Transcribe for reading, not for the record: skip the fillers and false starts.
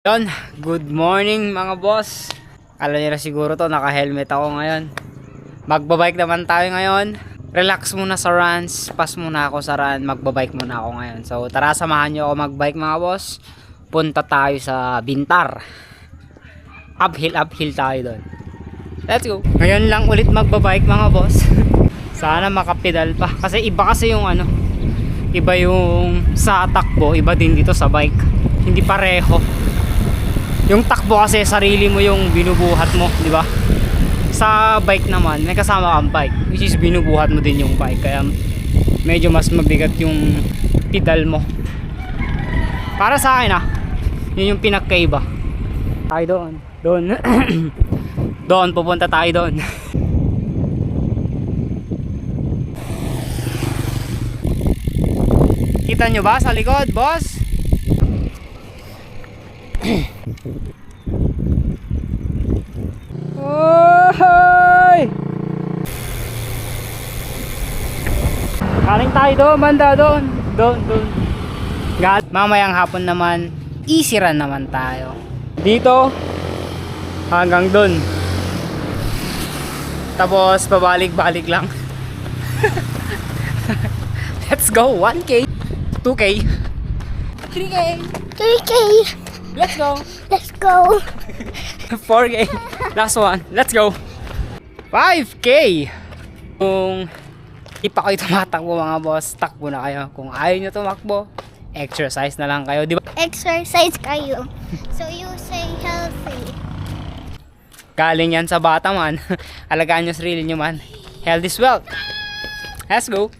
Yon, good morning mga boss. Alam niyo na siguro to, naka-helmet ako ngayon. Magbabike naman tayo ngayon. Relax muna sa runs, pass muna ako sa run, magbabike muna ako ngayon. So tara, samahan niyo ako magbike mga boss. Punta tayo sa Bintar. Uphill tayo doon. Let's go. Ngayon lang ulit magbabike mga boss. Sana makapedal pa. Kasi iba yung iba yung sa takbo, iba din dito sa bike. Hindi pareho. Yung takbo kasi sarili mo yung binubuhat mo, di ba? Sa bike naman, may kasama kang bike, which is binubuhat mo din yung bike. Kaya medyo mas mabigat yung pedal mo. Para sa akin yun yung pinagkaiba. Tayo doon. Doon, pupunta tayo doon. Kita nyo ba sa likod, boss? Oy! Kaling tayo doon, banda doon. Mamayang hapon naman, easy run naman tayo. Dito hanggang doon. Tapos pabalik-balik lang. Let's go, 1K, 2K, 3K, 3K. let's go. Let's go. 4K, last one, let's go. 5K. Kung di pa kayo tumatakbo mga boss, takbo na kayo. Kung ayaw nyo tumakbo, exercise na lang kayo, di ba? Exercise kayo. So you say healthy. Galing yan sa bata man. Alagaan nyo sarili nyo man. Health is wealth. Let's go.